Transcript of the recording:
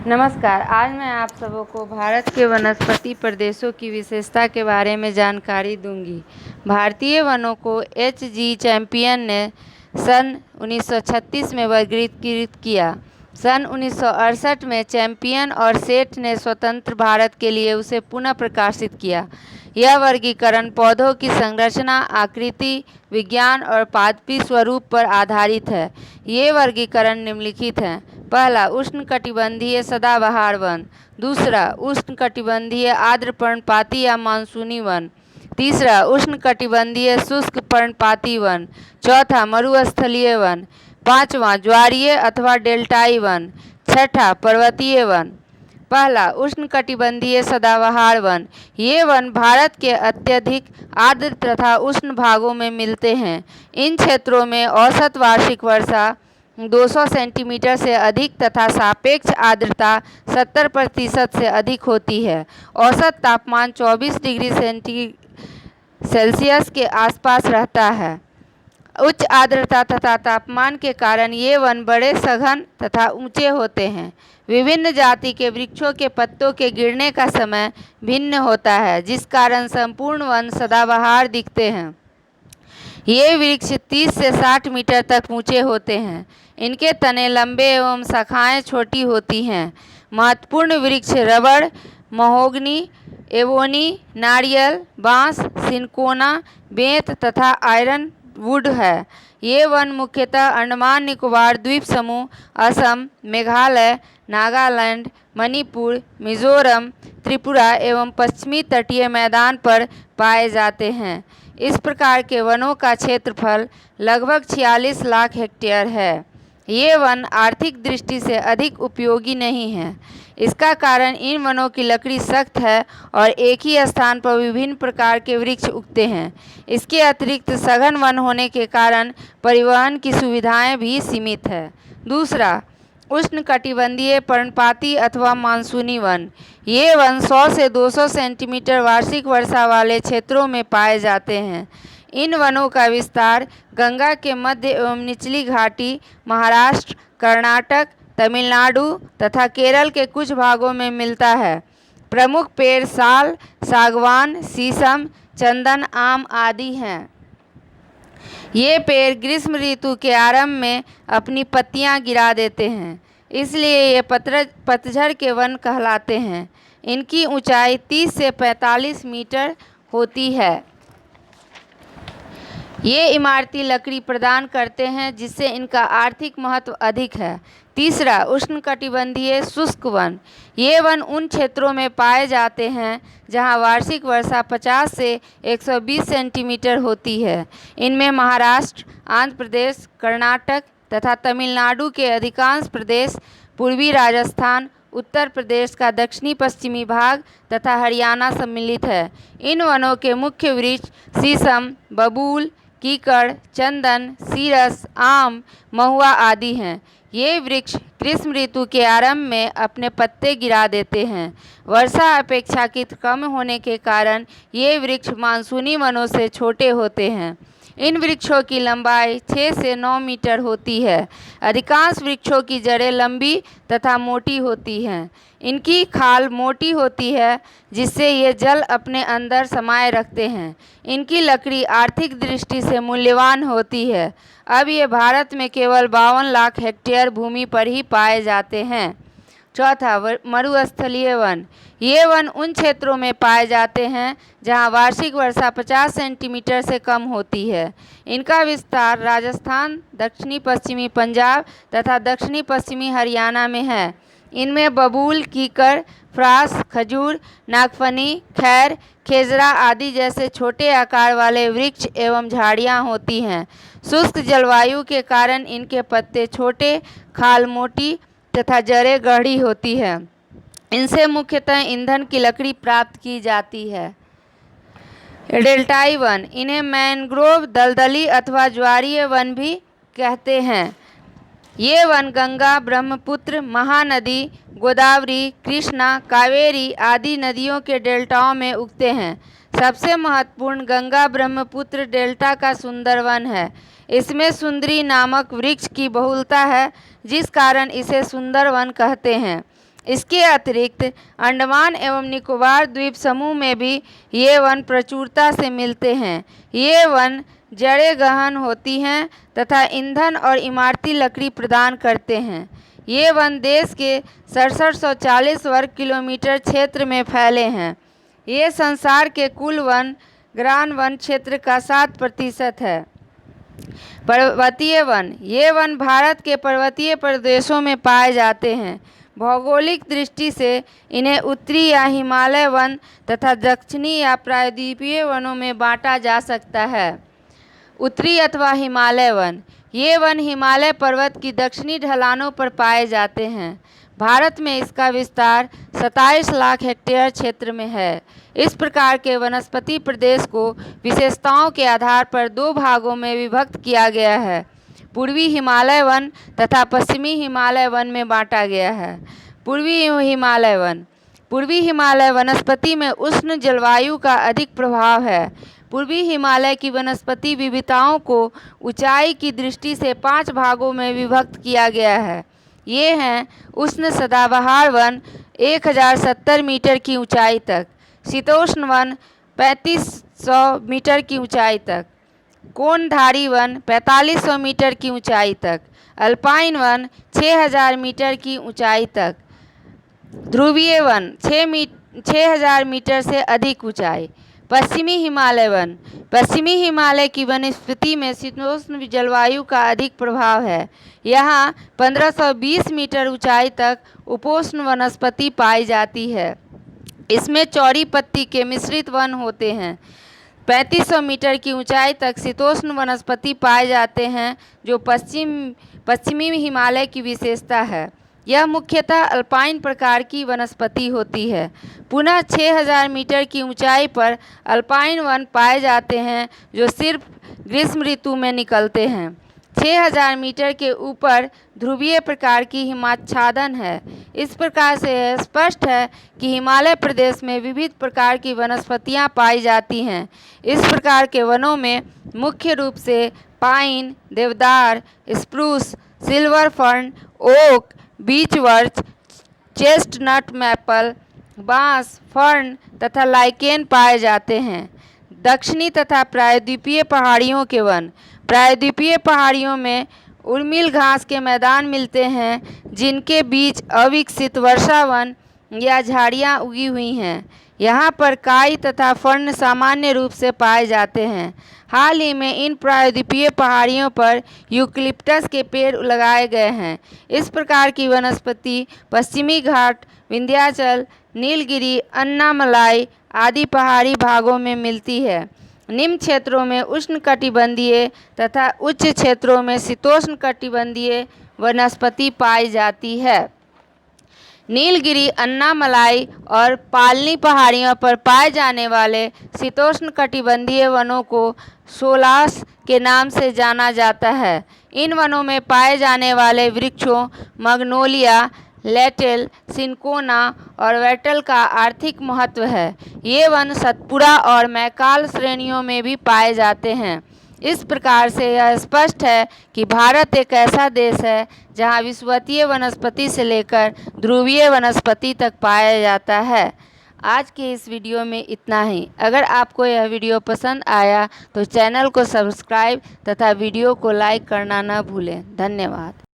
नमस्कार। आज मैं आप सबों को भारत के वनस्पति प्रदेशों की विशेषता के बारे में जानकारी दूंगी। भारतीय वनों को एच.जी. चैंपियन ने सन 1936 में वर्गीकृत किया। सन 1968 में चैंपियन और सेठ ने स्वतंत्र भारत के लिए उसे पुनः प्रकाशित किया। यह वर्गीकरण पौधों की संरचना, आकृति, विज्ञान और पादपी स्वरूप पर आधारित है। ये वर्गीकरण निम्नलिखित हैं। पहला, उष्णकटिबंधीय सदाबहार वन। दूसरा, उष्णकटिबंधीय आर्द्र पर्णपाती या मानसूनी वन। तीसरा, उष्णकटिबंधीय शुष्क पर्णपाती वन। चौथा, मरुस्थलीय वन। पांचवा, ज्वारीय अथवा डेल्टाई वन। छठा, पर्वतीय वन। पहला, उष्णकटिबंधीय सदाबहार वन। ये वन भारत के अत्यधिक आर्द्र तथा उष्ण भागों में मिलते हैं। इन क्षेत्रों में औसत वार्षिक वर्षा 200 सेंटीमीटर से अधिक तथा सापेक्ष आर्द्रता 70% से अधिक होती है। औसत तापमान 24 डिग्री सेल्सियस के आसपास रहता है। उच्च आर्द्रता तथा तापमान के कारण ये वन बड़े, सघन तथा ऊंचे होते हैं। विभिन्न जाति के वृक्षों के पत्तों के गिरने का समय भिन्न होता है, जिस कारण संपूर्ण वन सदाबहार दिखते हैं। ये वृक्ष 30 से 60 मीटर तक ऊंचे होते हैं। इनके तने लंबे एवं शाखाएं छोटी होती हैं। महत्वपूर्ण वृक्ष रबड़, महोगनी, एबोनी, नारियल, बांस, सिनकोना, बेंत तथा आयरन वुड है। ये वन मुख्यतः अंडमान निकोबार द्वीप समूह, असम, मेघालय, नागालैंड, मणिपुर, मिजोरम, त्रिपुरा एवं पश्चिमी तटीय मैदान पर पाए जाते हैं। इस प्रकार के वनों का क्षेत्रफल लगभग 46 लाख हेक्टेयर है। ये वन आर्थिक दृष्टि से अधिक उपयोगी नहीं है। इसका कारण इन वनों की लकड़ी सख्त है और एक ही स्थान पर विभिन्न प्रकार के वृक्ष उगते हैं। इसके अतिरिक्त सघन वन होने के कारण परिवहन की सुविधाएं भी सीमित है। दूसरा, उष्णकटिबंधीय पर्णपाती अथवा मानसूनी वन। ये वन 100 से 200 सेंटीमीटर वार्षिक वर्षा वाले क्षेत्रों में पाए जाते हैं। इन वनों का विस्तार गंगा के मध्य एवं निचली घाटी, महाराष्ट्र, कर्नाटक, तमिलनाडु तथा केरल के कुछ भागों में मिलता है। प्रमुख पेड़ साल, सागवान, शीशम, चंदन, आम आदि हैं। ये पेड़ ग्रीष्म ऋतु के आरंभ में अपनी पत्तियां गिरा देते हैं, इसलिए ये पतझड़ के वन कहलाते हैं। इनकी ऊंचाई 30 से 45 मीटर होती है। ये इमारती लकड़ी प्रदान करते हैं, जिससे इनका आर्थिक महत्व अधिक है। तीसरा, उष्णकटिबंधीय शुष्क वन। ये वन उन क्षेत्रों में पाए जाते हैं जहां वार्षिक वर्षा 50 से 120 सेंटीमीटर होती है। इनमें महाराष्ट्र, आंध्र प्रदेश, कर्नाटक तथा तमिलनाडु के अधिकांश प्रदेश, पूर्वी राजस्थान, उत्तर प्रदेश का दक्षिणी पश्चिमी भाग तथा हरियाणा सम्मिलित है। इन वनों के मुख्य वृक्ष शीशम, बबूल, कीकड़, चंदन, सीरस, आम, महुआ आदि हैं। ये वृक्ष ग्रीष्म ऋतु के आरंभ में अपने पत्ते गिरा देते हैं। वर्षा अपेक्षाकृत कम होने के कारण ये वृक्ष मानसूनी वनों से छोटे होते हैं। इन वृक्षों की लंबाई 6 से 9 मीटर होती है। अधिकांश वृक्षों की जड़ें लंबी तथा मोटी होती हैं। इनकी खाल मोटी होती है, जिससे ये जल अपने अंदर समाये रखते हैं। इनकी लकड़ी आर्थिक दृष्टि से मूल्यवान होती है। अब ये भारत में केवल 52 लाख हेक्टेयर भूमि पर ही पाए जाते हैं। चौथा, मरुस्थलीय वन। ये वन उन क्षेत्रों में पाए जाते हैं जहां वार्षिक वर्षा 50 सेंटीमीटर से कम होती है। इनका विस्तार राजस्थान, दक्षिणी पश्चिमी पंजाब तथा दक्षिणी पश्चिमी हरियाणा में है। इनमें बबूल, कीकर, फ्रास, खजूर, नागफनी, खैर, खेजरा आदि जैसे छोटे आकार वाले वृक्ष एवं झाड़ियाँ होती हैं। शुष्क जलवायु के कारण इनके पत्ते छोटे, खाल मोटी तथा जड़ें गहरी होती है। इनसे मुख्यतः ईंधन की लकड़ी प्राप्त की जाती है। डेल्टाई वन। इन्हें मैंग्रोव, दलदली अथवा ज्वारीय वन भी कहते हैं। ये वन गंगा, ब्रह्मपुत्र, महानदी, गोदावरी, कृष्णा, कावेरी आदि नदियों के डेल्टाओं में उगते हैं। सबसे महत्वपूर्ण गंगा ब्रह्मपुत्र डेल्टा का सुंदर वन है। इसमें सुंदरी नामक वृक्ष की बहुलता है, जिस कारण इसे सुंदर वन कहते हैं। इसके अतिरिक्त अंडमान एवं निकोबार द्वीप समूह में भी ये वन प्रचुरता से मिलते हैं। ये वन जड़ें गहन होती हैं तथा ईंधन और इमारती लकड़ी प्रदान करते हैं। ये वन देश के 6740 वर्ग किलोमीटर क्षेत्र में फैले हैं। ये संसार के कुल ग्राम वन क्षेत्र का 7% है। पर्वतीय वन, ये वन भारत के पर्वतीय प्रदेशों में पाए जाते हैं। भौगोलिक दृष्टि से इन्हें उत्तरी या हिमालय वन तथा दक्षिणी या प्रायद्वीपीय वनों में बांटा जा सकता है। उत्तरी अथवा हिमालय वन, ये वन हिमालय पर्वत की दक्षिणी ढलानों पर पाए जाते हैं। भारत में इसका विस्तार 27 लाख हेक्टेयर क्षेत्र में है। इस प्रकार के वनस्पति प्रदेश को विशेषताओं के आधार पर 2 भागों में विभक्त किया गया है। पूर्वी हिमालय वन तथा पश्चिमी हिमालय वन में बांटा गया है। पूर्वी हिमालय वन, पूर्वी हिमालय वनस्पति में उष्ण जलवायु का अधिक प्रभाव है। पूर्वी हिमालय की वनस्पति विविधताओं को ऊंचाई की दृष्टि से 5 भागों में विभक्त किया गया है। ये हैं उष्ण सदाबहार वन 1070 मीटर की ऊंचाई तक, शीतोष्ण वन 3500 मीटर की ऊंचाई तक, कोणधारी वन 4500 मीटर की ऊंचाई तक, अल्पाइन वन 6000 मीटर की ऊंचाई तक, ध्रुवीय वन 6000 मीटर से अधिक ऊंचाई। पश्चिमी हिमालय वन, पश्चिमी हिमालय की वनस्पति में शीतोष्ण जलवायु का अधिक प्रभाव है। यहाँ 1520 मीटर ऊंचाई तक उपोष्ण वनस्पति पाई जाती है। इसमें चौड़ी पत्ती के मिश्रित वन होते हैं। 3500 मीटर की ऊंचाई तक शीतोष्ण वनस्पति पाए जाते हैं, जो पश्चिमी हिमालय की विशेषता है। यह मुख्यतः अल्पाइन प्रकार की वनस्पति होती है। पुनः 6000 मीटर की ऊंचाई पर अल्पाइन वन पाए जाते हैं, जो सिर्फ ग्रीष्म ऋतु में निकलते हैं। 6000 मीटर के ऊपर ध्रुवीय प्रकार की हिमाच्छादन है। इस प्रकार से यह स्पष्ट है कि हिमालय प्रदेश में विविध प्रकार की वनस्पतियां पाई जाती हैं। इस प्रकार के वनों में मुख्य रूप से पाइन, देवदार, स्प्रूस, सिल्वर फर्न, ओक, बीच बर्च, चेस्टनट मैपल, बांस, फर्न तथा लाइकेन पाए जाते हैं। दक्षिणी तथा प्रायद्वीपीय पहाड़ियों के वन, प्रायद्वीपीय पहाड़ियों में उर्मिल घास के मैदान मिलते हैं, जिनके बीच अविकसित वर्षा वन या झाड़ियाँ उगी हुई हैं। यहाँ पर काई तथा फर्न सामान्य रूप से पाए जाते हैं। हाल ही में इन प्रायद्वीपीय पहाड़ियों पर यूकलिप्टस के पेड़ लगाए गए हैं। इस प्रकार की वनस्पति पश्चिमी घाट, विंध्याचल, नीलगिरी, अन्नामलाई आदि पहाड़ी भागों में मिलती है। निम्न क्षेत्रों में उष्णकटिबंधीय तथा उच्च क्षेत्रों में शीतोष्ण कटिबंधीय वनस्पति पाई जाती है। नीलगिरी, अन्नामलाई और पालनी पहाड़ियों पर पाए जाने वाले शीतोष्ण कटिबंधीय वनों को सोलास के नाम से जाना जाता है। इन वनों में पाए जाने वाले वृक्षों मैग्नोलिया, लेटेल, सिनकोना और वेटल का आर्थिक महत्व है। ये वन सतपुड़ा और मैकाल श्रेणियों में भी पाए जाते हैं। इस प्रकार से यह स्पष्ट है कि भारत एक ऐसा देश है जहां विषुवतीय वनस्पति से लेकर ध्रुवीय वनस्पति तक पाया जाता है। आज के इस वीडियो में इतना ही। अगर आपको यह वीडियो पसंद आया तो चैनल को सब्सक्राइब तथा वीडियो को लाइक करना न भूलें। धन्यवाद।